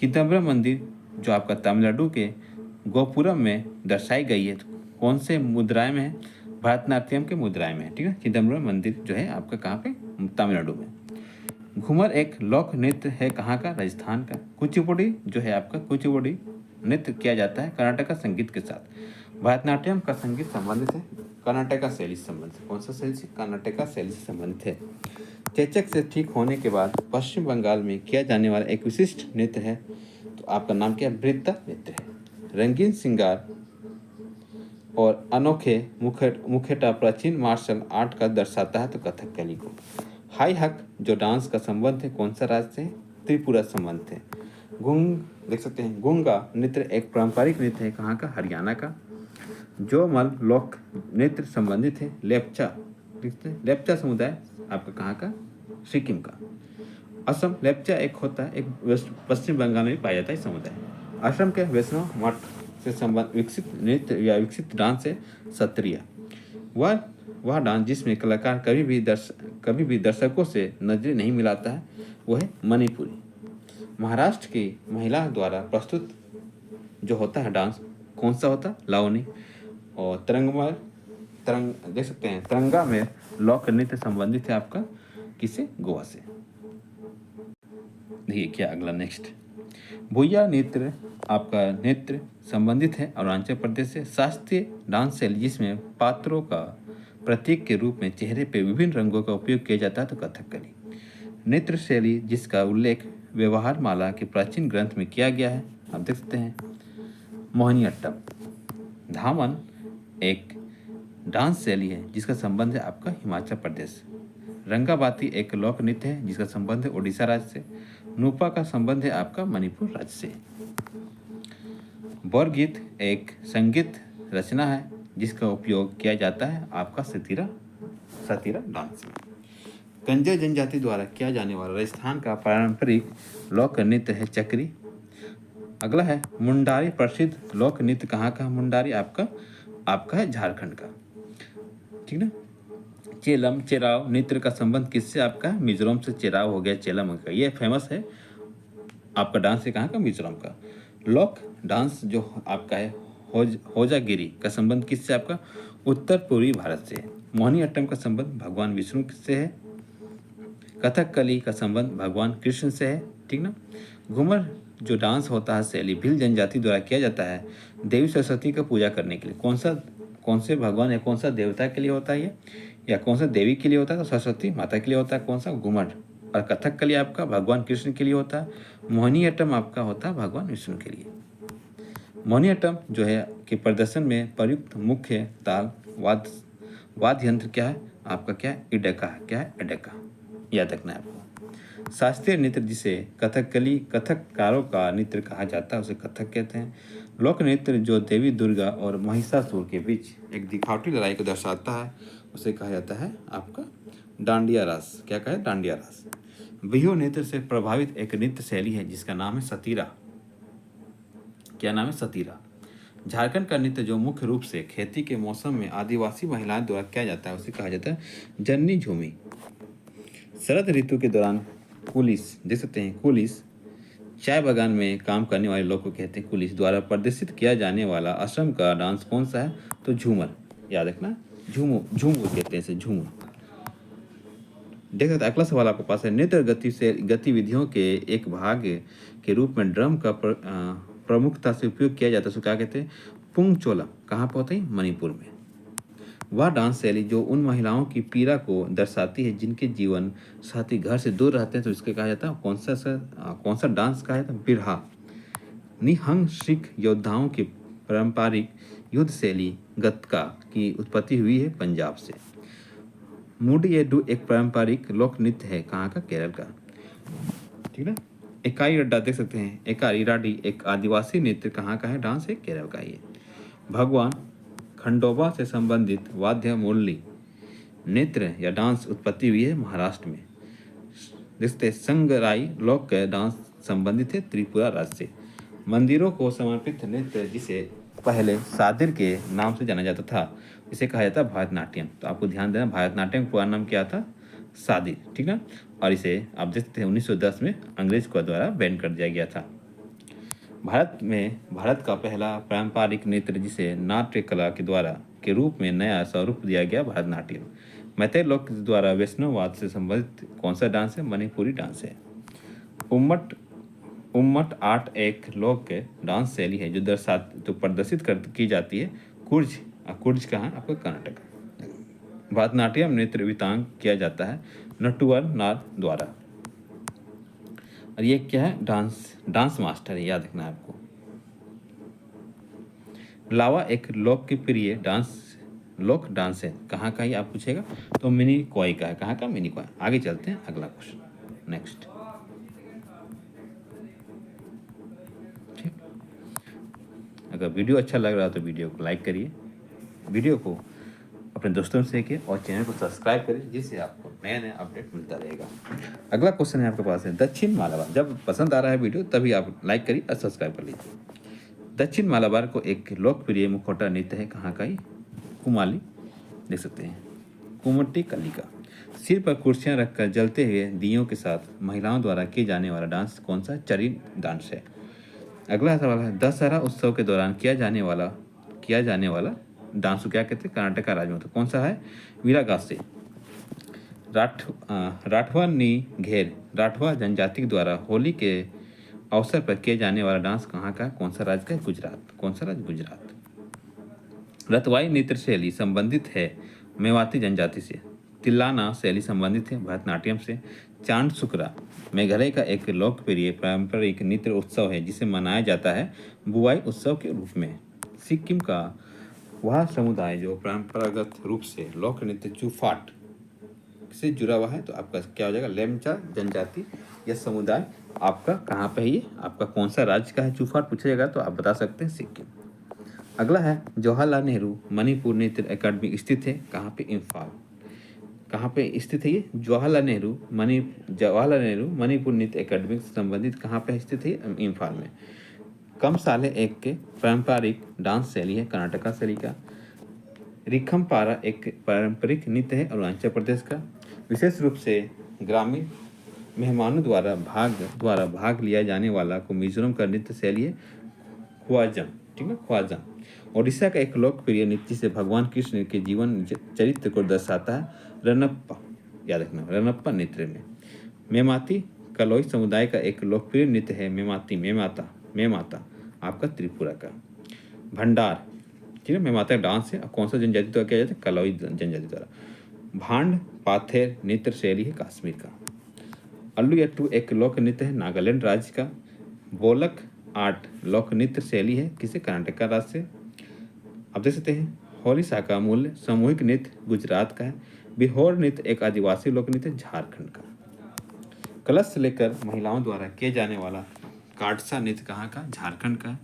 चिदम्बरम मंदिर जो आपका तमिलनाडु के गोपुरम में दर्शाई गई है कौन से मुद्राएं में है, भरतनाट्यम के मुद्राएं में है, ठीक है। चिदम्बरम मंदिर जो है आपका कहाँ पे, तमिलनाडु में। घूमर एक लोक नृत्य है कहाँ का, राजस्थान का। कुचिपुड़ी जो है आपका, कुचिपुड़ी नृत्य किया जाता है कर्नाटक संगीत के साथ। भरतनाट्यम का संगीत संबंधित है कर्नाटक शैली से संबंधित है, कौन सा शैली से, कर्नाटक शैली से संबंधित है। चेचक से ठीक होने के बाद पश्चिम बंगाल में किया जाने वाला एक विशिष्ट नृत्य है तो आपका नाम क्या है, वृत्ता नृत्य है। रंगीन श्रृंगार और अनोखे मुख्यतः प्राचीन मार्शल आर्ट का दर्शाता है तो कथकली को। हाई हक जो डांस का संबंध है कौन सा राज्य से, त्रिपुरा संबंध है। गुंग देख सकते हैं, गुंगा नृत्य एक पारंपरिक नृत्य है कहाँ का, हरियाणा का। जो मल लोक नृत्य संबंधित है लेप्चा समुदाय आपका कहाँ का, सिक्किम का। असम लेप्चा एक होता है, एक पश्चिम बंगाल में पाया जाता है समुदाय। असम के वैष्णव मठ से संबंध विकसित नृत्य या विकसित डांस है सत्रिया। वह डांस जिसमें कलाकार कभी भी दर्शकों से नजरें नहीं मिलाता है वो है मणिपुरी। महाराष्ट्र की महिला द्वारा प्रस्तुत जो होता है डांस कौन सा होता है, लावनी। और तरंग देख सकते हैं, तरंगा में लोक नृत्य संबंधित है आपका किससे? गोवा से। देखिए क्या अगला नेक्स्ट, भुइया नृत्य आपका नृत्य संबंधित है अरुणाचल प्रदेश से। शास्त्रीय डांस शैली जिसमें पात्रों का प्रतीक के रूप में चेहरे पे विभिन्न रंगों का उपयोग किया जाता है तो कथकली। नृत्य शैली जिसका उल्लेख व्यवहार माला के प्राचीन ग्रंथ में किया गया है, आप देख सकते हैं। मोहिनीअट्टम। धामन एक डांस शैली है जिसका संबंध है आपका हिमाचल प्रदेश। रंगाबाती एक लोक नृत्य है जिसका संबंध है उड़ीसा राज्य से। नूपा का संबंध है आपका मणिपुर राज्य से। बोरगीत एक संगीत रचना है जिसका उपयोग किया जाता है आपका सतीरा डांस में। कंजर जनजाति द्वारा किया जाने वाला राजस्थान का पारंपरिक लोक नृत्य है चक्री। अगला है मुंडारी। प्रसिद्ध लोक नृत्य कहाँ का? मुंडारी आपका है झारखंड का, ठीक ना। चेलम चेराव नृत्य का संबंध किससे आपका? मिजोरम से। चेराव हो गया चेलम का, ये फेमस है आपका डांस है कहाँ का? मिजोरम का। लोक डांस जो आपका है होजागिरी का संबंध किससे आपका? उत्तर पूर्वी भारत से। मोहिनीअट्टम का संबंध भगवान विष्णु से है। कथकली का संबंध भगवान कृष्ण से है, ठीक ना। घूमर जो डांस होता है शैली भील जनजाति द्वारा किया जाता है देवी सरस्वती का पूजा करने के लिए। कौन से भगवान या कौन सा देवता के लिए होता है ये, या कौन सा देवी के लिए होता है? तो सरस्वती माता के लिए होता है। कौन सा? घूमर। और कथकली आपका भगवान कृष्ण के लिए होता है। मोहिनीअट्टम आपका होता है भगवान विष्णु के लिए। मोहिनीअट्टम जो है कि प्रदर्शन में प्रयुक्त मुख्य ताल वाद्य यंत्र क्या है आपका? क्या है? इडका है। क्या है? इडका, याद रखना है आपको। शास्त्रीय नृत्य जिसे कथककारों का नृत्य कहा जाता है उसे कथक कहते हैं। लोक नृत्य जो देवी दुर्गा और महिषासुर के बीच एक दिखावटी लड़ाई को दर्शाता है उसे कहा जाता है आपका डांडिया रास। क्या कहा है? डांडिया रास। बिहू नृत्य से प्रभावित एक नृत्य शैली है जिसका नाम है सतीरा। क्या नाम है? सतीरा। झारखंड का नृत्य जो मुख्य रूप से खेती के मौसम में आदिवासी महिलाओं द्वारा किया जाता है उसे कहा जाता है जन्नी झूमी। शरद ऋतु के दौरान कुलिस, देख सकते हैं कुलिस, चाय बागान में काम करने वाले लोग को कहते हैं कुलिस, द्वारा प्रदर्शित किया जाने वाला असम का डांस कौन सा है? तो झूमर, याद रखना। झूमर कहते हैं इसे, झूमर। देख सकते हैं अगला सवाल आपके पास है। नृत्य गतिविधियों के एक भाग के रूप में ड्रम का प्रमुखता से उपयोग किया जाता है उसको क्या कहते हैं? पुंगचोला। कहाँ पर होता है? मणिपुर में। वह डांस शैली जो उन महिलाओं की पीड़ा को दर्शाती है जिनके जीवन साथी घर से दूर रहते हैं तो इसके कहा जाता है कौन सा डांस कहा जाता है? बिरहा। निहंग सिख योद्धाओं की पारंपरिक युद्ध शैली गतका की उत्पत्ति हुई है पंजाब से। मुडियेडु एक पारंपरिक लोक नृत्य है कहाँ का? केरल का, ठीक है। एकाई अड्डा देख सकते हैं, एकाई राडी एक आदिवासी नृत्य कहाँ का है? डांस है केरल का ही है। भगवान खंडोबा से संबंधित वाद्य मुरली नृत्य या डांस उत्पत्ति हुई है महाराष्ट्र में। देखते संगराई लोक डांस संबंधित है त्रिपुरा राज्य से। मंदिरों को समर्पित नृत्य जिसे पहले सादिर के नाम से जाना जाता था इसे कहा जाता है भारतनाट्यम। तो आपको ध्यान देना भारतनाट्यम का पूरा नाम क्या था? सादिर, ठीक है। और इसे आप देख सकते हैं 1910 में अंग्रेज को द्वारा बैन कर दिया गया था। भारत का पहला पारंपरिक नृत्य जिसे नाट्य कला के रूप में नया स्वरूप दिया गया भारतनाट्यम। मैतेई लोक द्वारा वैष्णववाद से संबंधित कौन सा डांस है? मणिपुरी डांस है। उम्मट आर्ट एक लोक डांस शैली है जो प्रदर्शित की जाती है कुर्ज कहाँ? आपका कर्नाटक। भारतनाट्यम नृत्य वितांग किया जाता है नटवर नार द्वारा। और ये क्या है? डांस मास्टर है, याद रखना है आपको। लावा एक लोकप्रिय लोक डांस है कहाँ का ही आप पूछेगा? तो मिनी कॉय का है। कहाँ का? Mini coy. आगे चलते हैं अगला क्वेश्चन नेक्स्ट। ठीक, अगर वीडियो अच्छा लग रहा है तो वीडियो को लाइक करिए, वीडियो को अपने दोस्तों से देखिए और चैनल को सब्सक्राइब करिए जिससे आपको नया अपडेट मिलता रहेगा। अगला क्वेश्चन है आपके पास है दक्षिण मालाबार। जब पसंद आ रहा है वीडियो तभी आप लाइक करिए और सब्सक्राइब कर लीजिए। दक्षिण मालाबार को एक लोकप्रिय मुखौटा नृत्य है कहाँ का ही? कुमाली, देख सकते हैं कुमट्टी कली का। सिर पर कुर्सियां रखकर जलते हुए दियों के साथ महिलाओं द्वारा किए जाने वाला डांस कौन सा? चरी डांस है। अगला सवाल है दशहरा उत्सव के दौरान किया जाने वाला डांस को क्या कहते हैं, कर्नाटका राज्य में। तो कौन सा है, वीरागासे। राठवा नी घेर, राठवा जनजाति के द्वारा होली के अवसर पर किए जाने वाला डांस कहाँ का, कौन सा राज्य का है, गुजरात। कौन सा राज्य, गुजरात। रतवाई नृत्य शैली संबंधित है मेवाती जनजाति से। तिल्लाना शैली संबंधित है भरतनाट्यम से। चांद शुक्रा मेघालय का एक लोकप्रिय पारंपरिक नृत्य उत्सव है जिसे मनाया जाता है बुआई उत्सव के रूप में। सिक्किम का वह समुदाय जो परंपरागत रूप से लोक नृत्य चूफाट से जुड़ा हुआ है, तो आपका क्या हो जाएगा, लेमचा जनजाति या समुदाय आपका कहाँ पे है, ये आपका कौन सा राज्य का है। चूफाट पूछा जाएगा तो आप बता सकते हैं सिक्किम। अगला है जवाहरलाल नेहरू मणिपुर नृत्य अकादमी स्थित है कहाँ पे, इम्फाल। कहाँ पे स्थित है ये, जवाहरलाल नेहरू मणिपुर नृत्य अकादमी से संबंधित कहाँ पे स्थित है, इम्फाल में। कम साले एक के पारंपरिक डांस शैली है कर्नाटका शैली का। रिखम पारा एक पारंपरिक नृत्य है अरुणाचल प्रदेश का। विशेष रूप से ग्रामीण मेहमानों द्वारा भाग लिया जाने वाला को मिजोरम का नृत्य शैली है ख्वाजम, ठीक है, ख्वाजम। ओडिशा का एक लोकप्रिय नृत्य से भगवान कृष्ण के जीवन चरित्र को दर्शाता है रनप्पा, याद रखना, रनप्पा नृत्य में। मेमाती कलोई समुदाय का एक लोकप्रिय नृत्य है मेमाता आपका त्रिपुरा का। भंडार, ठीक है, मेमाता डांस है, कौन सा जनजाति द्वारा किया जाता है, कलोई जनजाति द्वारा। भांड पाथेर नृत्य शैली है कश्मीर का। अल्लुयट्टू एक लोक नृत्य है नागालैंड राज्य का। बोलक आर्ट लोक नृत्य शैली है किसे, कर्नाटका राज्य से। आप देख सकते हैं होली शाका मूल्य सामूहिक नृत्य गुजरात का है। बिहोर नृत्य एक आदिवासी लोक नृत्य झारखंड का। कलश से लेकर महिलाओं द्वारा किए जाने वाला काटसा नृत्य कहाँ का, झारखंड का।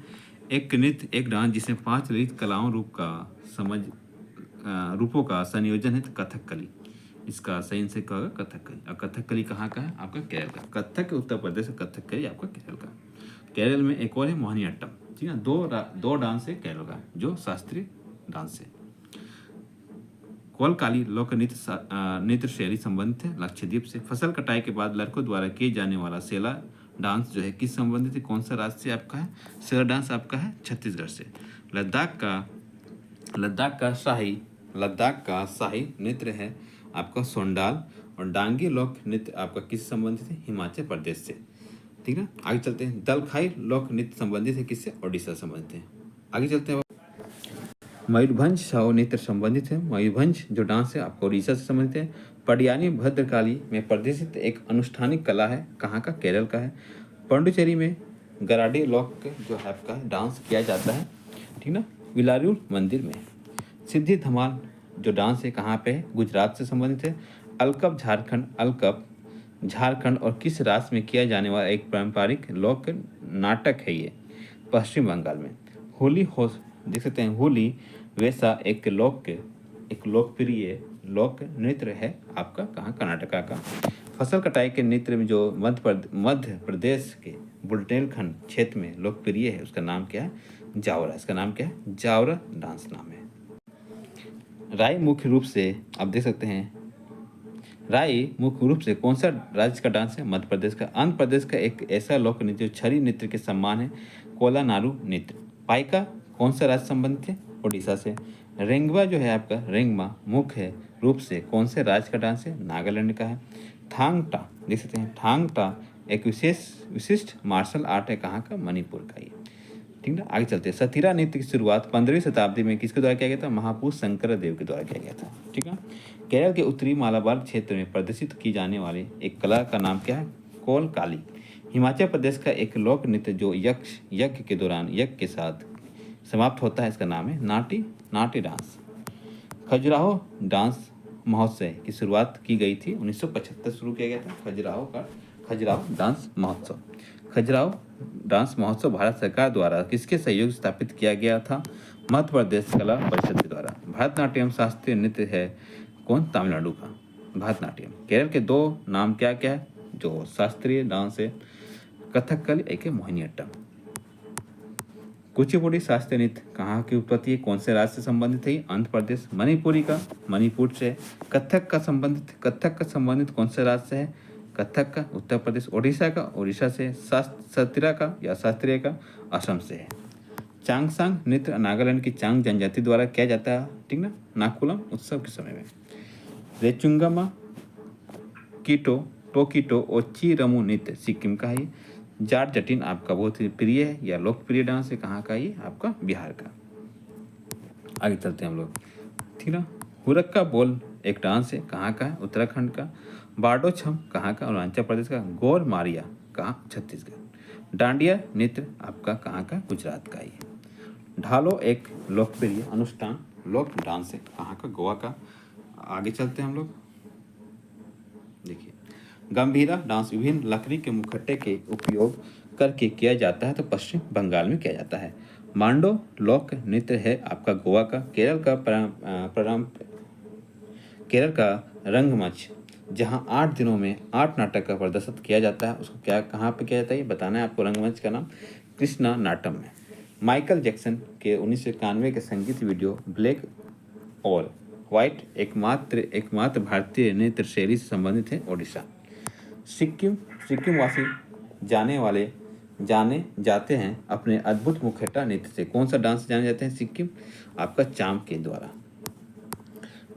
एक नृत्य एक डांस जिसमें 5 ललित कलाओं रूपों का संयोजन है, तो कथकली। इसका सही से कहोगे कथकली। और कथकली कहाँ का है, आपका केरल का। कथक उत्तर प्रदेश का, कथकली आपका केरल का। केरल में एक और है मोहिनीअट्टम, ठीक है, दो डांस है केरल का जो शास्त्रीय डांस है। कोलकाली लोक नृत्य शैली संबंधित है लक्षद्वीप से। फसल कटाई के बाद लड़कों द्वारा किए जाने वाला सेला डांस जो है किस संबंधित है, कौन सा राज्य से आपका है, सेला डांस आपका है छत्तीसगढ़ से। लद्दाख का शाही नृत्य है आपका सोंडाल। और डांगी लोक नृत्य आपका किस संबंधित है, हिमाचल प्रदेश से, ठीक है। आगे चलते हैं। दलखाई लोक नृत्य संबंधित है किससे, ओडिशा संबंधित है। आगे चलते हैं। मयूरभंज छाओ नृत्य संबंधित है, मयूरभंज जो डांस है आपको उड़ीसा से संबंधित है। पडियानी भद्रकाली में प्रदर्शित एक अनुष्ठानिक कला है, कहाँ का, केरल का है। पांडुचेरी में गराडी लोक जो है आपका डांस किया जाता है, ठीक ना, विलारूर मंदिर में। सिद्धि धमाल जो डांस है कहाँ पे है, गुजरात से संबंधित है। अलकप झारखंड और किस राज्य में किया जाने वाला एक पारंपरिक लोक नाटक है ये, पश्चिम बंगाल में। देख सकते हैं होली वैसा एक लोकप्रिय लोक नृत्य है आपका कहाँ, कर्नाटका का। फसल कटाई के नृत्य में जो मध्य प्रदेश के बुंदेलखंड क्षेत्र में लोकप्रिय है, उसका नाम क्या है, जावरा। इसका नाम क्या है, जावरा डांस नाम है। राई मुख्य रूप से आप देख सकते हैं, राई मुख्य रूप से कौन सा राज्य का डांस है, मध्य प्रदेश का। आंध्र प्रदेश का एक ऐसा लोक नृत्य जो छड़ी नृत्य के सम्मान है, कोलानारू नृत्य। पाइका कौन सा राज्य संबंधित है, उड़ीसा से। रेंगवा जो है आपका, रेंगमा मुख्य रूप से कौन से राज्य का डांस है, नागालैंड का है। थांग टा देख सकते हैं, थांग टा एक विशिष्ट मार्शल आर्ट है, कहाँ का, मणिपुर का ये, ठीक ना। आगे चलते हैं। सतीरा नृत्य की शुरुआत 15वीं शताब्दी में किसके द्वारा किया गया था, महापुरुष शंकरदेव के द्वारा किया गया था, ठीक है। केरल के उत्तरी मालाबार क्षेत्र में प्रदर्शित की जाने वाली एक कला का नाम क्या है, कोलकाली। हिमाचल प्रदेश का एक लोक नृत्य जो यज्ञ के दौरान यज्ञ के साथ समाप्त होता है, इसका नाम है नाटी डांस। खजुराहो डांस महोत्सव की शुरुआत की गई थी 1975 शुरू किया गया था खजुराहो डांस महोत्सव। खजुराहो डांस महोत्सव भारत सरकार द्वारा किसके सहयोग से स्थापित किया गया था, मध्य प्रदेश कला परिषद के द्वारा। भरतनाट्यम शास्त्रीय नृत्य है कौन, तमिलनाडु का भरतनाट्यम। केरल के 2 नाम क्या क्या है जो शास्त्रीय डांस है, कथकली एक है मोहिनीअट्टम। कुचिपुड़ी शास्त्रीय नृत्य कहाँ की उत्पत्ति है, कौन से राज्य से संबंधित है, आंध्र प्रदेश। मणिपुरी का मणिपुर से। कथक का संबंधित कौन से राज्य से है, कथक का उत्तर प्रदेश। ओडिशा का ओडिशा से। सतीरा का या शास्त्रीय का असम से है। चांगसांग नृत्य नागालैंड की चांग जनजाति द्वारा किया जाता है, ठीक ना, नाकुलम उत्सव के समय में। रेचुंगामा कीटो टोकीटो और चीरमू नृत्य सिक्किम का है ये। जाट जटिन आपका बहुत ही प्रिय है या लोकप्रिय डांस है, कहाँ का ये, आपका बिहार का। आगे चलते हैं हम लोग, ठीक ना। हुरक्का बोल एक डांस है, कहाँ का है, उत्तराखंड का। बारडो छम कहाँ का, अरुणाचल प्रदेश का। गोर मारिया कहाँ, छत्तीसगढ़। डांडिया नृत्य आपका कहाँ का, गुजरात का ये। ढालो एक लोकप्रिय अनुष्ठान लोक डांस है, कहाँ का, गोवा का। आगे चलते हैं हम लोग, देखिए गंभीरा डांस विभिन्न लकड़ी के मुखट्टे के उपयोग करके किया जाता है, तो पश्चिम बंगाल में किया जाता है। मांडो लोक नृत्य है आपका गोवा का। केरल का रंगमंच, जहां 8 दिनों में 8 नाटक का प्रदर्शन किया जाता है, उसको क्या कहाँ पे किया जाता है ये बताना है आपको। रंगमंच का नाम कृष्णा नाटम में। माइकल जैक्सन के 1991 के संगीत वीडियो ब्लैक और व्हाइट एकमात्र भारतीय नृत्य शैली से संबंधित है, ओडिशा। सिक्किम वासी जाने जाते हैं अपने अद्भुत मुखट्टा नृत्य से। कौन सा डांस जाने जाते हैं सिक्किम, आपका चाम के द्वारा।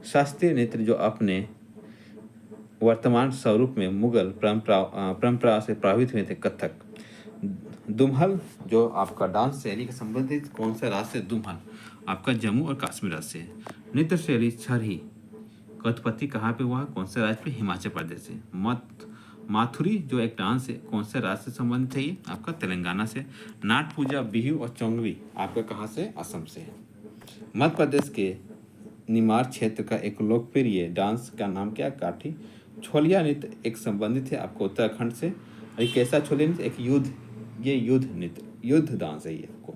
शास्त्रीय नृत्य जो अपने वर्तमान स्वरूप में मुगल परंपरा से प्रभावित हुए थे, कथक। दुमहल जो आपका डांस शैली के संबंधित कौन सा राज्य से, दुमहल आपका जम्मू और कश्मीर राज्य से। नृत्य शैली छरही का उत्पत्ति कहाँ पे हुआ, कौन से राज्य पे, हिमाचल प्रदेश से। माथुरी जो एक डांस है, कौन से राज्य से संबंधित है ये, आपका तेलंगाना से। नाट पूजा बिहू और चोंगवी आपका कहाँ से, असम से है। मध्य प्रदेश के निमाड़ क्षेत्र का एक लोकप्रिय डांस का नाम क्या, काठी। छोलिया नृत्य एक संबंधित है आपको उत्तराखंड से। और ये कैसा छोलिया नृत्य, एक युद्ध नृत्य, युद्ध डांस है ये आपको।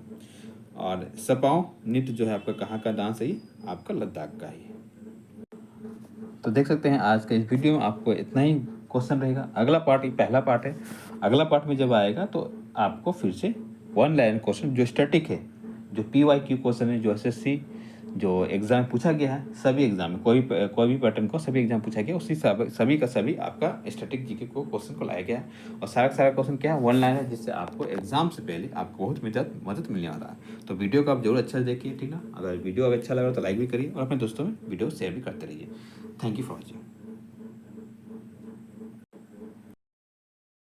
और सपाओ नृत्य जो है आपका कहाँ का डांस है ये, आपका लद्दाख का है। तो देख सकते हैं आज के इस वीडियो में आपको इतना ही क्वेश्चन रहेगा। अगला पार्ट, ये पहला पार्ट है, अगला पार्ट में जब आएगा तो आपको फिर से 1 लाइन क्वेश्चन जो स्टैटिक है, जो PYQ क्वेश्चन है, जो SSC जो एग्जाम पूछा गया है, सभी एग्जाम में कोई भी पैटर्न को सभी एग्जाम पूछा गया, उसी सभी का सभी आपका स्टैटिक जीके को क्वेश्चन को लाया गया है। और सारा क्वेश्चन क्या है, 1 लाइन है, जिससे आपको एग्जाम से पहले आपको बहुत मदद मिलने वाला है। तो वीडियो को आप जरूर अच्छा से देखिए, ठीक ना। अगर वीडियो अच्छा लगा तो लाइक भी करिए और अपने दोस्तों में वीडियो शेयर भी करते रहिए। Thank you for watching.